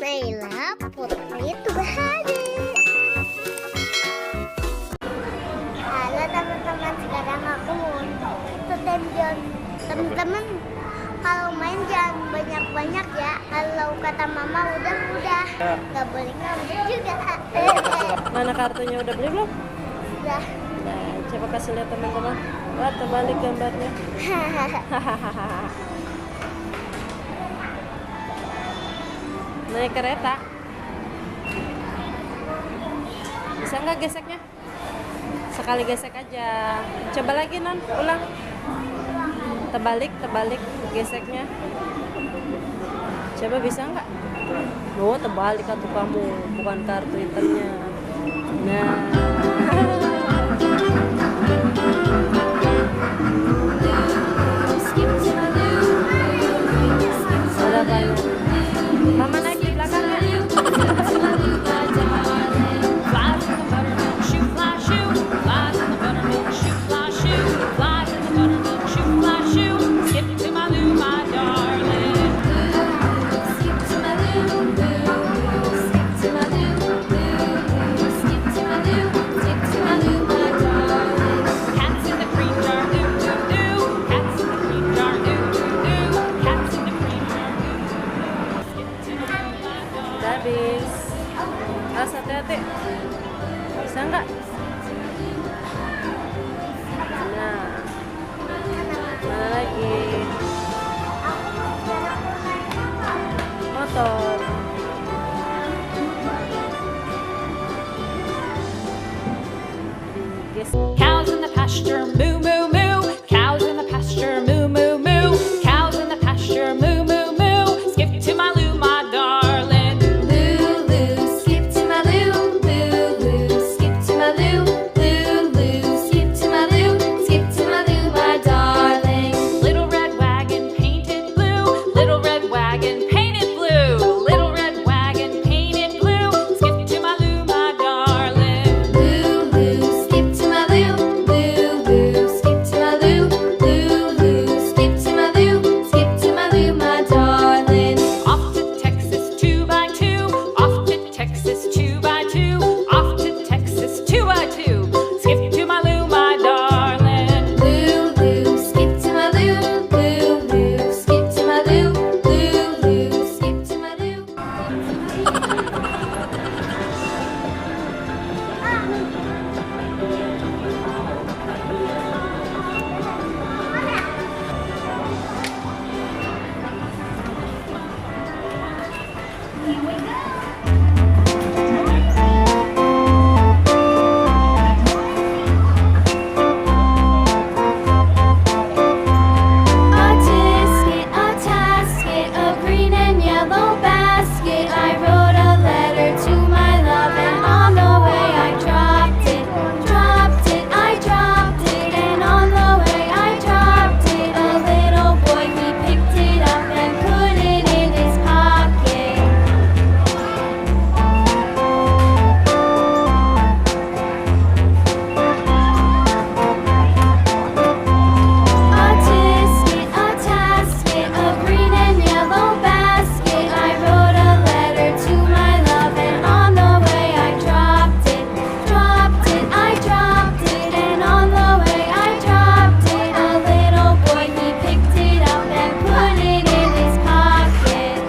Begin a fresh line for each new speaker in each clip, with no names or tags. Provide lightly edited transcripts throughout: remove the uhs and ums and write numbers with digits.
Naila Putri Tubahari. Halo teman-teman, sekarang aku mau ke Tembion. Teman-teman, kalau main jangan banyak-banyak ya. Kalau kata mama udah, nggak boleh ngambek juga.
Mana kartunya, udah beli belum?
Udah.
Nah, coba kasih lihat teman-teman. Wah, terbalik gambarnya. Naik kereta. Bisa nggak geseknya? Sekali gesek aja. Coba lagi, Non, ulang. Terbalik geseknya. Coba bisa nggak? Oh, terbalik atau kamu, bukan kartu hitamnya. Nah. Ada banyak. Mama naik di belakangnya. Habis. Awas, hati-hati. Bisa nggak? Nah, mana lagi? Motor.
Cows in the pasture, moo moo moo. Cows in the pasture, moo moo moo. Cows in the pasture, moo moo moo. Skip to my loo, my darling. Loo loo, skip to my loo. Loo loo, skip to my loo. Loo loo, skip to my loo. Skip to my loo, my darling. Little red wagon painted blue. Little red wagon painted blue. Little red wagon painted blue. Skip to my loo, my darling. Loo loo, skip to my loo. Loo loo, skip to my loo. Loo loo, skip to my loo. Skip to my loo, my darling. Off to Texas 2x2. Off to Texas 2x2. Off to Texas 2x2. Skip to my loo, my darling. Loo loo, skip to my loo. Loo loo, skip to my loo. Loo loo, skip to my loo. A tisket, a tasket, a green and yellow basket. I wrote a letter to my love, and on the way I dropped it. I dropped it, and on the way I dropped it. A little boy, he picked it up and put it in his pocket. A tisket, a tasket, a green and yellow basket. I wrote a letter to my love, and on the way I dropped it. I dropped it, and on the way I dropped it. A little boy, he picked it up and put it in his pocket.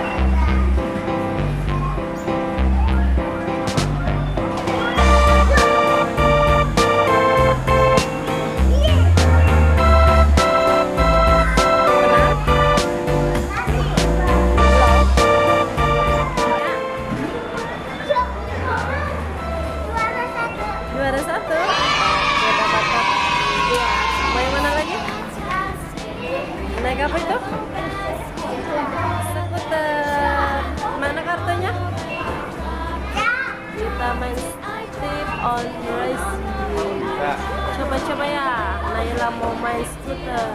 Juara satu. Ya, dapat kartu. Iya. Mau yang mana lagi? Naik apa itu? Skuter. Mana kartunya? Kita main Steve on Racing. Coba-coba ya. Naila mau main skuter.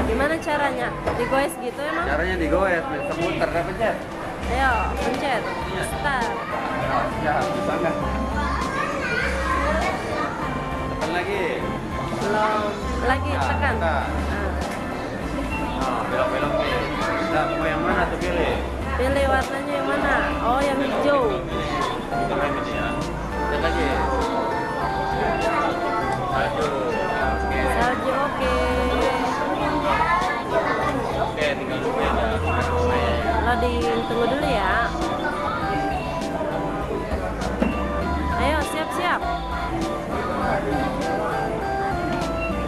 Gimana caranya? Digoes gitu emang?
Caranya digoes, seputar kan pencet.
Ayo, pencet. Start.
Ya, bisa nggak? Tekan lagi.
Belum. Lagi tekan.
Nah, belok-belok nih. Nah, mau yang mana tuh?
Tunggu dulu ya. Ayo, siap-siap.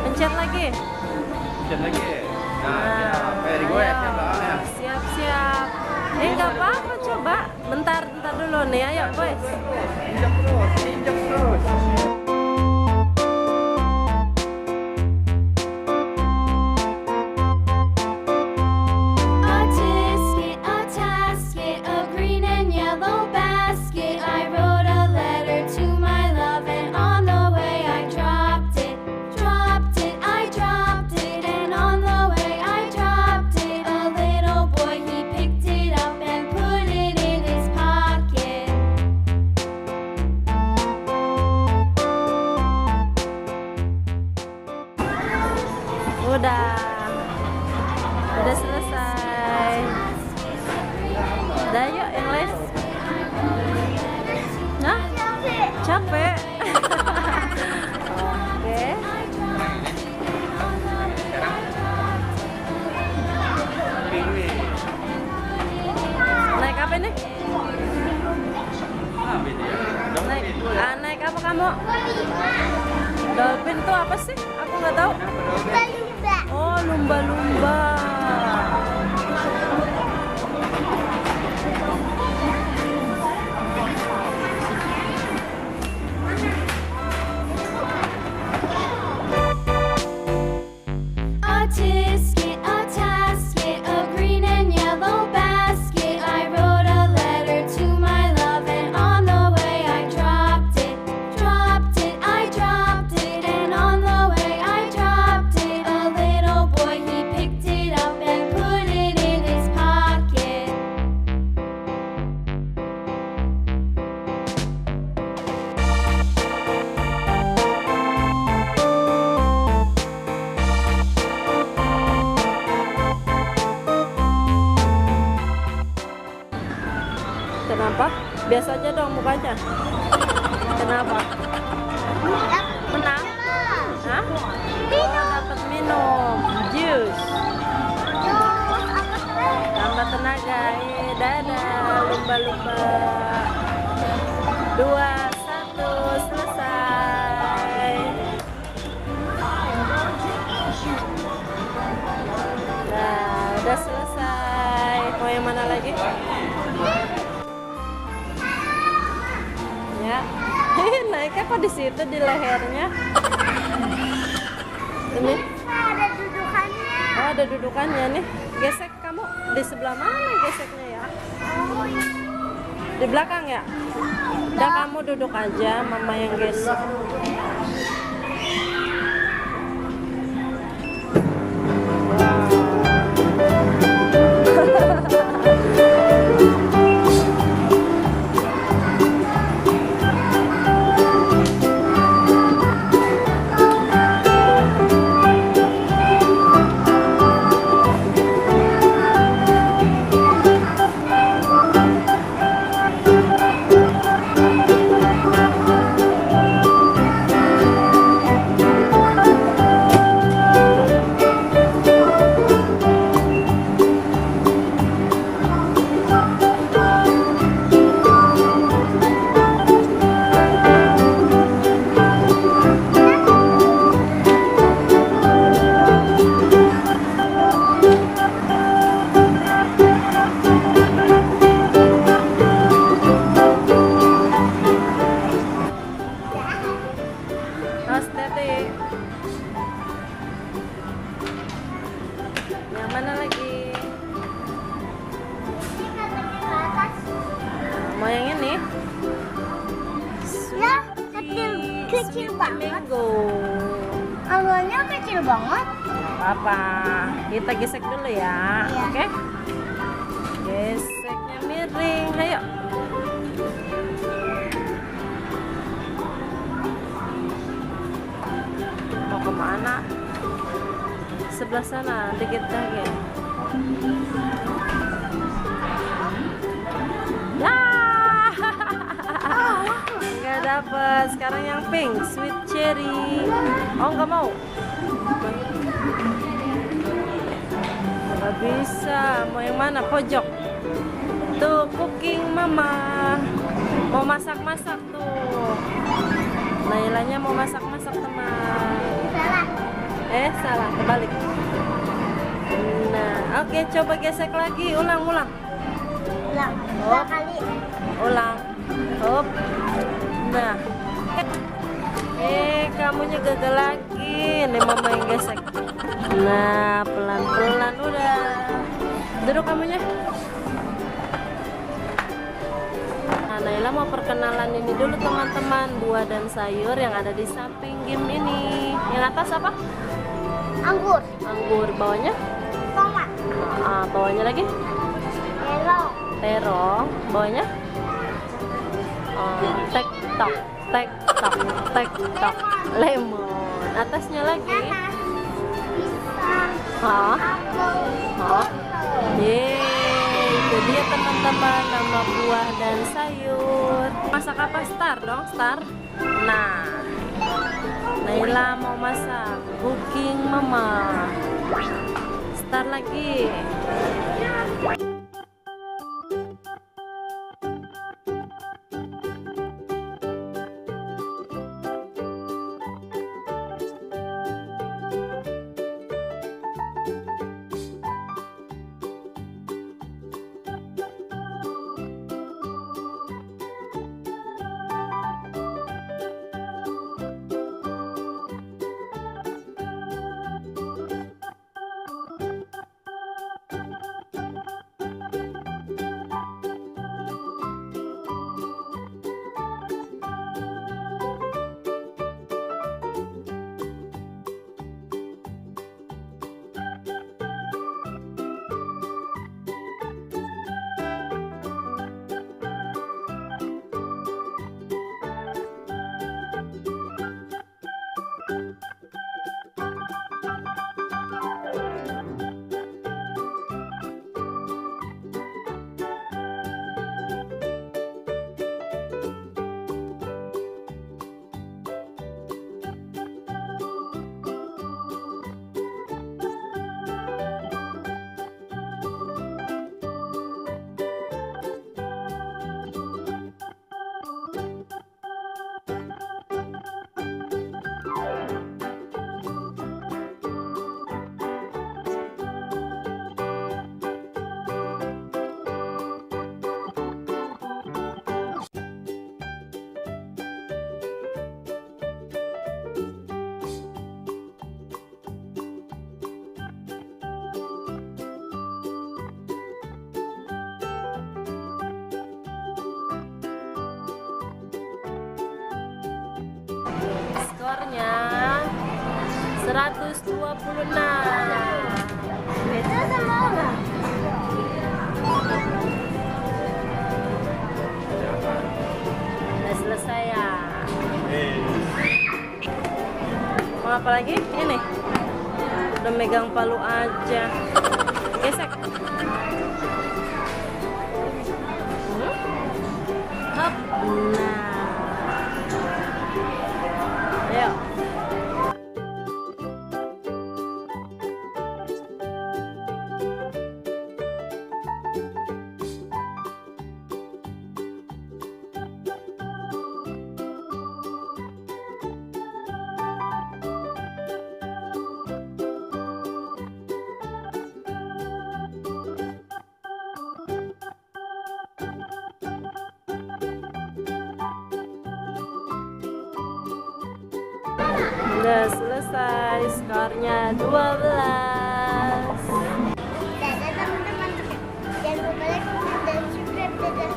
Pencet lagi.
Pencet lagi. Nah, very good ya.
Siap-siap. Nggak apa-apa, coba. Bentar dulu nih. Ayo, boys.
Injak terus, injak terus.
A tasket of green and yellow basket. I wrote a letter to my love, and on the way I dropped it. I dropped it, and on the way I dropped it. A little boy, he picked it up and put it in his pocket.
Udah selesai. Udah, yuk yang lain. Nah, capek. Oke. Naik apa nih? Naik apa kamu? Dolphin tuh apa sih? Aku nggak tahu.
Lumba-lumba.
Oh, lumba-lumba.
A tasket of green and yellow basket. I wrote a letter to my love, and on the way I dropped it. I dropped it, and on the way I dropped it. A little boy, he picked it up and put it in his pocket.
Kenapa? Biasa aja dong mukanya. Kenapa? Menang? Hah? Oh, dapat minum jus. Tambah tenaga. Dadah, lumba-lumba. 2, 1, selesai. Nah, udah selesai. Mau yang mana lagi? Ya. Naiknya kok di situ di lehernya? Ini.
Ada dudukannya.
Oh, ada dudukannya nih. Gesek kamu di sebelah mana geseknya ya? Di belakang ya? Udah kamu duduk aja, mama yang gesek. Yang mana lagi? Mau yang ini?
Ya, kecil banget.
Mango.
Awalnya kecil banget.
Apa? Kita gesek dulu ya.
Iya.
Oke? Geseknya miring. Ayo. Mau kemana? Sebelah sana, dikit lagi. Dah. Nggak dapet. Sekarang yang pink, sweet cherry. Oh, nggak mau. Nggak bisa. Mau yang mana? Pojok. Tuh, cooking mama. Mau masak-masak tuh. Nailanya mau masak-masak teman.
Salah.
Salah, kebalik. Nah, oke, coba gesek lagi. Ulang.
Ulang. Dua kali.
Ulang. Hop. Nah. Kamunya gagal lagi. Nih mama yang gesek. Nah, pelan-pelan udah. Duduk kamunya. Nah, Naila mau perkenalan ini dulu teman-teman, buah dan sayur yang ada di samping game ini. Yang atas apa?
Anggur.
Anggur. Bawahnya?
Tomat.
Bawahnya lagi?
Melon.
Terong. Bawahnya? Tek tok. Lemon. Atasnya lagi?
Nanas. Pisang. Apel.
Yeay, itu dia teman-teman nama buah dan sayur. Masak apa? Star dong, Star. Nah, Naila mau masak cooking mama. Star lagi. Skornya 126.
Itu sama orang.
Udah selesai ya. Mau apa lagi? Ini. Udah megang palu aja. Gesek. Hop. Nah. Ayo. Udah selesai, skornya 12.
Dadah teman-teman. Jangan lupa like dan subscribe. Dadah.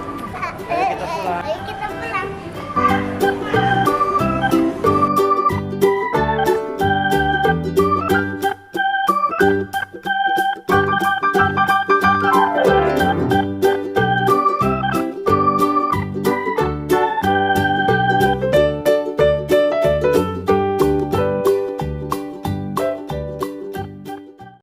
Ayo kita pulang.